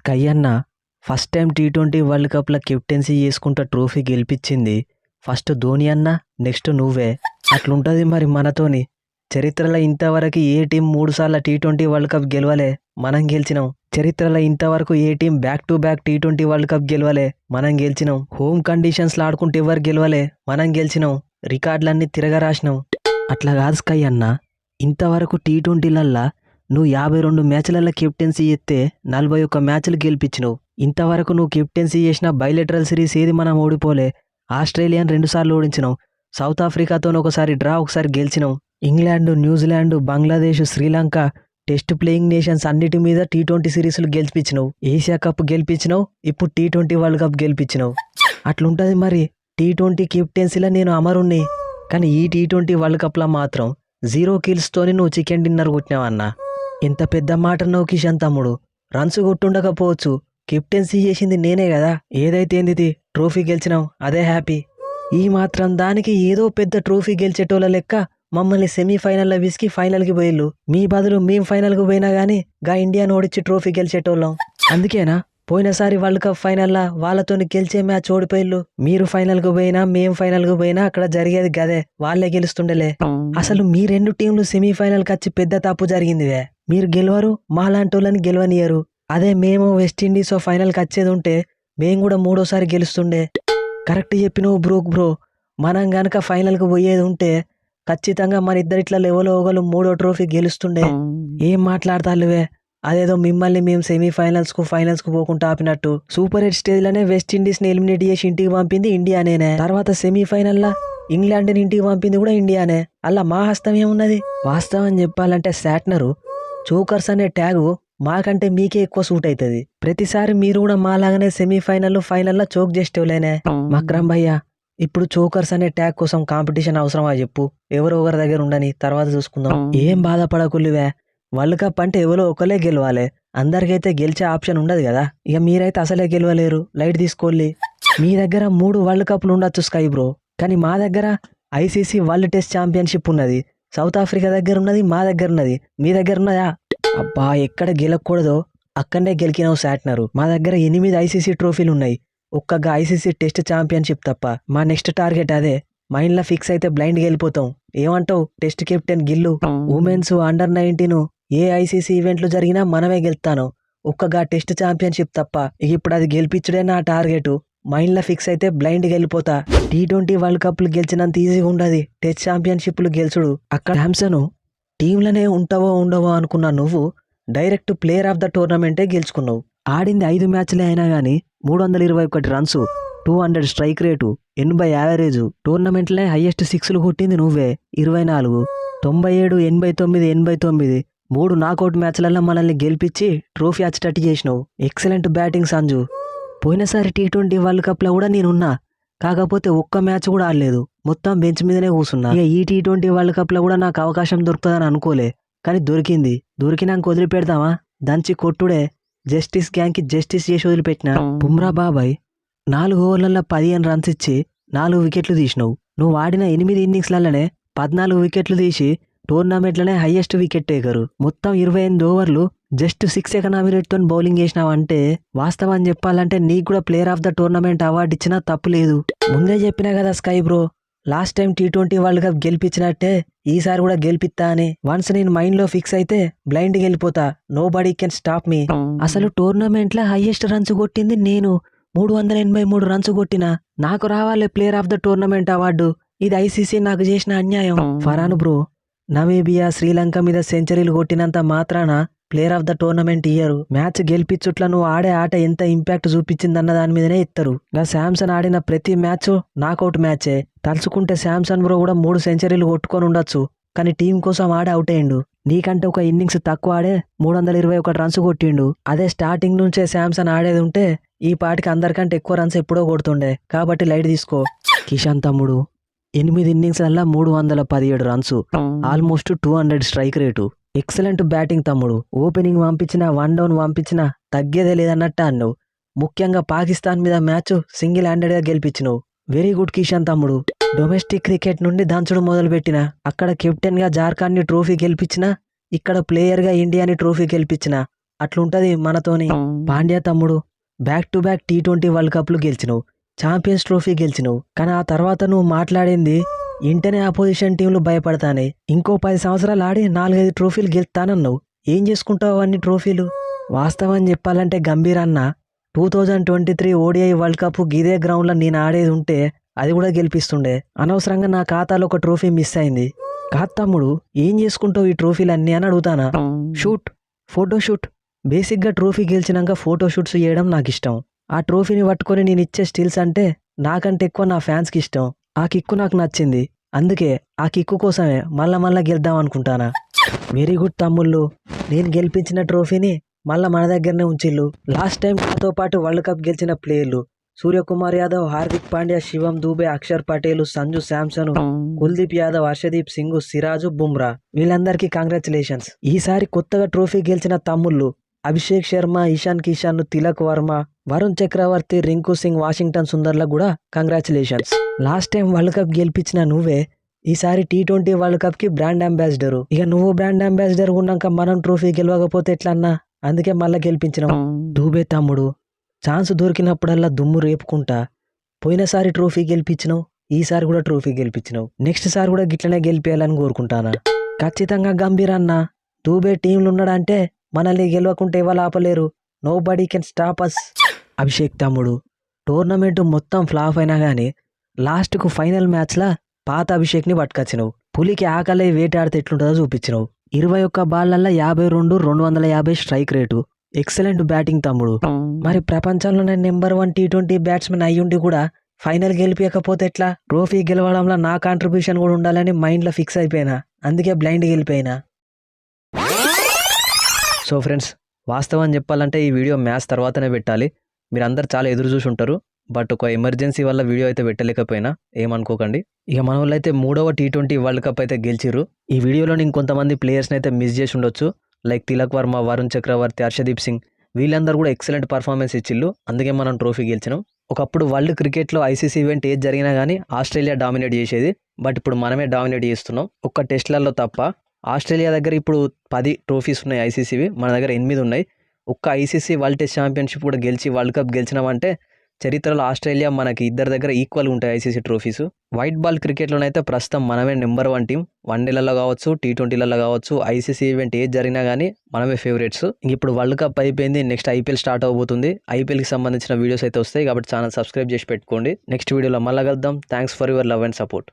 Sky అన్న first time టీ20 world కప్లో కెప్టెన్సీ చేసుకుంటా ట్రోఫీ గెలిపించింది ఫస్ట్ ధోని అన్న, నెక్స్ట్ నువ్వే. అట్లుంటుంది మరి మనతోని. చరిత్రలో ఇంతవరకు ఏ టీం 3 సార్లు టీ20 వరల్డ్ కప్ గెలవలే, మనం గెలిచినాం. చరిత్రలో ఇంతవరకు ఏ టీం బ్యాక్ టు బ్యాక్ టీ20 వరల్డ్ కప్ గెలవలే, మనం గెలిచినాం. హోమ్ కండిషన్స్లో ఆడుకుంటే ఎవరు గెలవలే, మనం గెలిచినాం. రికార్డులన్నీ తిరగరాసినాం. అట్లా కాదు స్కై అన్న, ఇంతవరకు టీ20లల్లా నువ్వు 52 మ్యాచ్లలో కెప్టెన్సీ చేస్తే 41 మ్యాచ్లు గెలిపించినావు. ఇంతవరకు నువ్వు కెప్టెన్సీ చేసిన బైలెటరల్ సిరీస్ ఏది మనం ఓడిపోలే. ఆస్ట్రేలియాని 2 సార్లు ఓడించినావు, సౌత్ ఆఫ్రికాతో ఒకసారి డ్రా, ఒకసారి గెలిచినావు. England, New Zealand, Bangladesh, Sri Lanka test playing nations అన్నిటి మీద టీ20 సిరీస్లు గెలిపించినావు. ఏషియా కప్ గెలిపించినావు, ఇప్పుడు టీ20 వరల్డ్ కప్ గెలిపించినావు. అట్లుంటుంది మరి. టీ20 కెప్టెన్సీలో నేను అమరుణ్ణి, కానీ ఈ టీ20 వరల్డ్ కప్లో మాత్రం 0 కిల్స్తోని నువ్వు చికెన్ డిన్నర్ కొట్టినావన్నా. ఎంత పెద్ద మాట నువ్వు కిషన్ తమ్ముడు. రన్స్ కొట్టుండకపోవచ్చు, కెప్టెన్సీ చేసింది నేనే కదా. ఏదైతే ఏంది, ట్రోఫీ గెలిచినావు, అదే హ్యాపీ. ఈ మాత్రం దానికి ఏదో పెద్ద ట్రోఫీ గెలిచేటోళ్ళ లెక్క మమ్మల్ని సెమీఫైనల్లో విసికి ఫైనల్కి పోయిళ్ళు. మీ బదులు మేం ఫైనల్కి పోయినా కానీ గా ఇండియాను ఓడించి ట్రోఫీ గెలిచేటోళ్ళం. అందుకేనా పోయినసారి వరల్డ్ కప్ ఫైనల్లా వాళ్ళతో గెలిచే మ్యాచ్ ఓడిపోయిళ్ళు. మీరు ఫైనల్కు పోయినా మేం ఫైనల్కు పోయినా అక్కడ జరిగేది గదే, వాళ్ళే గెలుస్తుండలే. అసలు మీ 2 టీంలు సెమీఫైనల్కి వచ్చి పెద్ద తప్పు జరిగిందివే. మీరు గెలవరు, మాలాంటోళ్ళని గెలవనియరు. అదే మేము వెస్టిండీస్ ఫైనల్కి వచ్చేది ఉంటే మేము కూడా 3వ సారి గెలుస్తుండే. Correct చెప్పినవు bro. మనం గనక ఫైనల్కి పోయేది ఉంటే ఖచ్చితంగా మన ఇద్దరిట్లా లెవెల్ ఒకళ్ళు 3వ ట్రోఫీ గెలుస్తుండే. ఏం మాట్లాడతాళ్ళువే, అదేదో మిమ్మల్ని మేము సెమీఫైనల్స్కు ఫైనల్స్కు పోకుండా ఆపినట్టు. సూపర్ 8 స్టేజ్లోనే వెస్టిండీస్ని ఎలిమినేట్ చేసి ఇంటికి పంపింది ఇండియానేనే. తర్వాత సెమీఫైనల్లా ఇంగ్లాండ్ని ఇంటికి పంపింది కూడా ఇండియానే. అలా మా హస్తం ఏమున్నది? వాస్తవం చెప్పాలంటే శాట్నరు చోకర్స్ అనే ట్యాగు మాకంటే మీకే ఎక్కువ సూట్ అవుతుంది. ప్రతిసారి మీరు కూడా మాలాగానే సెమీఫైనల్ ఫైనల్లో చోక్ చేసేలేనే. మక్రమ్ భయ్య, ఇప్పుడు చోకర్స్ అనే ట్యాగ్ కోసం కాంపిటీషన్ అవసరమా చెప్పు? ఎవరో ఒకరి దగ్గర ఉండని, తర్వాత చూసుకుందాం. ఏం బాధపడకులివే, వరల్డ్ కప్ అంటే ఎవరో ఒకరే గెలవాలి, అందరికైతే గెలిచే ఆప్షన్ ఉండదు కదా. ఇక మీరైతే అసలే గెలవలేరు, లైట్ తీసుకోవాలి. మీ దగ్గర 3 వరల్డ్ కప్లు ఉండొచ్చు స్కై బ్రో, కానీ మా దగ్గర ఐసీసీ వరల్డ్ టెస్ట్ ఛాంపియన్షిప్ ఉన్నది. సౌత్ ఆఫ్రికా దగ్గర ఉన్నది, మా దగ్గర ఉన్నది. మీ దగ్గర ఉన్నదా? అబ్బా, ఎక్కడ గెలకూడదో అక్కడనే గెలికినావు శాట్నరు. మా దగ్గర 8 ఐసీసీ ట్రోఫీలు ఉన్నాయి, ఒక్కగా ఐసీసీ టెస్ట్ ఛాంపియన్షిప్ తప్ప. మా నెక్స్ట్ టార్గెట్ అదే. మైండ్లో ఫిక్స్ అయితే బ్లైండ్గా వెళ్ళిపోతాం. ఏమంటావు టెస్ట్ కెప్టెన్ గిల్లు? ఉమెన్స్, అండర్-19 ఏ ఐసీసీ ఈవెంట్లు జరిగినా మనమే గెలుస్తాను, ఒక్కగా టెస్ట్ ఛాంపియన్షిప్ తప్ప. ఇప్పుడు అది గెలిపించడే నా టార్గెట్. మైండ్లో ఫిక్స్ అయితే బ్లైండ్గా వెళ్ళిపోతా. టీ20 వరల్డ్ కప్లు గెలిచినంత ఈజీగా ఉండదు టెస్ట్ ఛాంపియన్షిప్లు గెలుచుడు. అక్కడ శాంసన్ టీంలోనే ఉంటావో ఉండవో అనుకున్నా నువ్వు డైరెక్ట్ ప్లేయర్ ఆఫ్ ద టోర్నమెంటే గెలుచుకున్నావు. ఆడింది 5 మ్యాచ్లే అయినా కానీ 321 రన్స్, 200 స్ట్రైక్ రేటు, 80 యావరేజ్. టోర్నమెంట్లే హైయెస్ట్ 6లు కొట్టింది నువ్వే, 24. 97, 89, 89 3 నాకౌట్ మ్యాచ్లలో మనల్ని గెలిపించి ట్రోఫీ వచ్చేటట్టు చేసినావు. Excellent batting Sanju. పోయినసారి టీ20 వరల్డ్ కప్లో కూడా నేనున్నా, కాకపోతే ఒక్క మ్యాచ్ కూడా ఆడలేదు, మొత్తం బెంచ్ మీదనే కూర్చున్నా. ఇక ఈ టీ20 వరల్డ్ కప్లో కూడా నాకు అవకాశం దొరుకుతుందని అనుకోలే, కానీ దొరికింది. దొరికినాక వదిలిపెడదామా? దంచి కొట్టుడే. జస్టిస్ గ్యాంగ్కి జస్టిస్ చేసి వదిలిపెట్టిన. బుమ్రా బాబాయ్ 4 ఓవర్లలో 15 రన్స్ ఇచ్చి 4 వికెట్లు తీసినావు. నువ్వు ఆడిన 8 ఇన్నింగ్స్లలోనే 14 వికెట్లు తీసి టోర్నమెంట్లోనే హైయెస్ట్ వికెట్ టేకరు. మొత్తం 28 ఓవర్లు జస్ట్ 6 ఎకనామీ రేట్తో బౌలింగ్ చేసినావంటే వాస్తవం చెప్పాలంటే నీకు కూడా player of the tournament award ఇచ్చినా తప్పు లేదు. ముందే చెప్పినా కదా స్కై బ్రో, లాస్ట్ టైం టీ20 వరల్డ్ కప్ గెలిపించినట్టే ఈసారి కూడా గెలిపిస్తా అని. వన్స్ నేను మైండ్లో ఫిక్స్ అయితే బ్లైండ్కి వెళ్ళిపోతా. Nobody can stop me. అసలు టోర్నమెంట్లో హైయెస్ట్ రన్స్ కొట్టింది నేను, 383 రన్స్ కొట్టినా. నాకు రావాలి player of the tournament award. ఇది ఐసీసీ నాకు చేసిన అన్యాయం. ఫరాన్ బ్రో, నమీబియా, శ్రీలంక మీద సెంచరీలు కొట్టినంత మాత్రాన ప్లేయర్ ఆఫ్ ద టోర్నమెంట్ ఇయ్యరు. మ్యాచ్ గెలిపించుట్ల నువ్వు ఆడే ఆట ఎంత ఇంపాక్ట్ చూపించిందన్న దాని మీదనే ఇస్తారు. ఇంకా శాంసన్ ఆడిన ప్రతి మ్యాచ్ నాకౌట్ మ్యాచే. తలుచుకుంటే శాంసన్ బ్రో కూడా 3 సెంచరీలు కొట్టుకొని ఉండొచ్చు, కానీ టీం కోసం ఆడే అవుట్ అయ్యిండు. నీకంటే ఒక ఇన్నింగ్స్ తక్కువ ఆడే 321 రన్స్ కొట్టిండు. అదే స్టార్టింగ్ నుంచే శాంసన్ ఆడేది ఉంటే ఈ పాటికి అందరికంటే ఎక్కువ రన్స్ ఎప్పుడో కొడుతుండే. కాబట్టి లైట్ తీసుకో. కిషన్ తమ్ముడు 8 ఇన్నింగ్స్లల్లా 317 runs, almost 200 strike rate. Excellent batting తమ్ముడు. ఓపెనింగ్ పంపించినా, 1 డౌన్ పంపించినా తగ్గేదే లేదన్నట్టు అన్నావు. ముఖ్యంగా పాకిస్తాన్ మీద మ్యాచ్ సింగిల్ హ్యాండెడ్గా గెలిపించినావు. వెరీ గుడ్ కిషన్ తమ్ముడు. డొమెస్టిక్ క్రికెట్ నుండి దంచుడు మొదలుపెట్టిన, అక్కడ కెప్టెన్గా జార్ఖండ్ని ట్రోఫీ గెలిపించిన, ఇక్కడ ప్లేయర్గా ఇండియాని ట్రోఫీ గెలిపించిన. అట్లుంటది మనతోని. పాండ్యా తమ్ముడు, back to back T20 world కప్లు గెలిచినవు, ఛాంపియన్స్ ట్రోఫీ గెలిచినవు, కానీ ఆ తర్వాత నువ్వు మాట్లాడింది ఇంటనే అపోజిషన్ టీంలు భయపడతానే. ఇంకో 10 సంవత్సరాలు ఆడి 4-5 ట్రోఫీలు గెలుస్తానన్నావు. ఏం చేసుకుంటావు అవన్నీ ట్రోఫీలు? వాస్తవం చెప్పాలంటే గంభీర్ అన్న 2023 ఓడిఐ వరల్డ్ కప్ గిదే గ్రౌండ్లో నేను ఆడేది ఉంటే అది కూడా గెలిపిస్తుండే. అనవసరంగా నా ఖాతాలో ఒక ట్రోఫీ మిస్ అయింది. కాదు తమ్ముడు, ఏం చేసుకుంటావు ఈ ట్రోఫీలన్నీ అని అడుగుతానా? ఫోటోషూట్. బేసిక్గా ట్రోఫీ గెలిచినాక ఫోటోషూట్స్ చేయడం నాకు ఇష్టం. ఆ ట్రోఫీని పట్టుకొని నేను ఇచ్చే స్టిల్స్ అంటే నాకంటే ఎక్కువ నా ఫ్యాన్స్కి ఇష్టం. ఆ కిక్కు నాకు నచ్చింది, అందుకే ఆ కిక్కు కోసమే మళ్ళా గెలుద్దాం అనుకుంటానా. వెరీ గుడ్ తమ్ముళ్ళు, నేను గెలిపించిన ట్రోఫీని మళ్ళా మన దగ్గరనే ఉంచిల్లు. లాస్ట్ టైం నాతో పాటు వరల్డ్ కప్ గెలిచిన ప్లేయర్లు సూర్యకుమార్ యాదవ్, హార్దిక్ పాండ్యా, శివం దూబే, అక్షర్ పటేల్, సంజు శాంసన్, కుల్దీప్ యాదవ్, హర్షదీప్ సింగ్, సిరాజు, బుమ్రా, వీళ్ళందరికీ కంగ్రాచులేషన్స్. ఈసారి కొత్తగా ట్రోఫీ గెలిచిన తమ్ముళ్ళు అభిషేక్ శర్మ, ఇషాన్ కిషాన్, తిలక్ వర్మ, వరుణ్ చక్రవర్తి, రింకు సింగ్, వాషింగ్టన్ సుందర్లకు కూడా congratulations. Last time world cup గెలిపించిన నువ్వే ఈసారి T20 వరల్డ్ కప్ కి బ్రాండ్ అంబాసిడరు. ఇక నువ్వు బ్రాండ్ అంబాసిడర్ ఉన్నాక మనం ట్రోఫీ గెలవకపోతే ఎట్లన్నా, అందుకే మళ్ళీ గెలిపించినావు. దూబే తమ్ముడు, ఛాన్స్ దొరికినప్పుడల్లా దుమ్ము రేపుకుంటా పోయినసారి ట్రోఫీ గెలిపించినావు, ఈసారి కూడా ట్రోఫీ గెలిపించినావు. నెక్స్ట్ సారి కూడా గిట్లనే గెలిపేయాలని కోరుకుంటానా. ఖచ్చితంగా గంభీర్ అన్న, దూబే టీంలు ఉన్నాడంటే మనల్ని గెలవకుంటే ఎవరు ఆపలేరు. Nobody can stop us. Abhishek తమ్ముడు, టోర్నమెంట్ మొత్తం ఫ్లాప్ అయినా కానీ లాస్ట్కు ఫైనల్ మ్యాచ్లా పాత అభిషేక్ని పట్టుకొచ్చినావు. పులికి ఆకలి వేటాడితే ఎట్లుంటుందో చూపించినావు. 21 బాళ్ళల్లో 52, 250 స్ట్రైక్ రేటు. ఎక్సలెంట్ బ్యాటింగ్ తమ్ముడు. మరి ప్రపంచంలోనే నెంబర్ 1 T20 బ్యాట్స్మెన్ అయ్యుండి కూడా ఫైనల్ గెలిపించకపోతే ఎట్లా? ట్రోఫీ గెలవడంలో నా కాంట్రిబ్యూషన్ కూడా ఉండాలని మైండ్లో ఫిక్స్ అయిపోయినా, అందుకే బ్లైండ్ గెలిపోయినా. సో ఫ్రెండ్స్, వాస్తవం చెప్పాలంటే ఈ వీడియో మ్యాచ్ తర్వాతనే పెట్టాలి. మీరు అందరు చాలా ఎదురు చూసి ఉంటారు, బట్ ఒక ఎమర్జెన్సీ వల్ల వీడియో అయితే పెట్టలేకపోయినా ఏమనుకోకండి. ఇక మన వాళ్ళు అయితే 3వ T20 వరల్డ్ కప్ అయితే గెలిచిర్రు. ఈ వీడియోలో నేను కొంతమంది ప్లేయర్స్ని అయితే మిస్ చేసి ఉండొచ్చు, లైక్ తిలక్ వర్మ, వరుణ్ చక్రవర్తి, హర్షదీప్ సింగ్, వీళ్ళందరూ కూడా ఎక్సలెంట్ పర్ఫార్మెన్స్ ఇచ్చిళ్ళు, అందుకే మనం ట్రోఫీ గెలిచినాం. ఒకప్పుడు వరల్డ్ క్రికెట్లో ఐసీసీ ఈవెంట్ ఏది జరిగినా కానీ ఆస్ట్రేలియా డామినేట్ చేసేది, బట్ ఇప్పుడు మనమే డామినేట్ చేస్తున్నాం. ఒక్క టెస్ట్లలో తప్ప. ఆస్ట్రేలియా దగ్గర ఇప్పుడు 10 ట్రోఫీస్ ఉన్నాయి ఐసీసీవి, మన దగ్గర 8 ఉన్నాయి. ఒక్క ఐసీసీ వరల్డ్ టెస్ట్ ఛాంపియన్షిప్ కూడా గెలిచి వరల్డ్ కప్ గెలిచినామంటే చరిత్రలో ఆస్ట్రేలియా మనకి ఇద్దరి దగ్గర ఈక్వల్ ఉంటాయి ఐసీసీ ట్రోఫీస్. వైట్ బాల్ క్రికెట్లోనైతే ప్రస్తుతం మనమే నెంబర్ 1 టీం. వన్డేలలో కావచ్చు, T20లలో కావచ్చు, ఐసీసీ ఈవెంట్ ఏది జరిగినా కానీ మనమే ఫేవరెట్స్. ఇప్పుడు వరల్డ్ కప్ అయిపోయింది, నెక్స్ట్ ఐపీఎల్ స్టార్ట్ అవబోతుంది. ఐపీఎల్కి సంబంధించిన వీడియోస్ అయితే వస్తాయి, కాబట్టి ఛానల్ సబ్స్క్రైబ్ చేసి పెట్టుకోండి. నెక్స్ట్ వీడియోలో మళ్ళీ కలుద్దాం. Thanks for your love and support.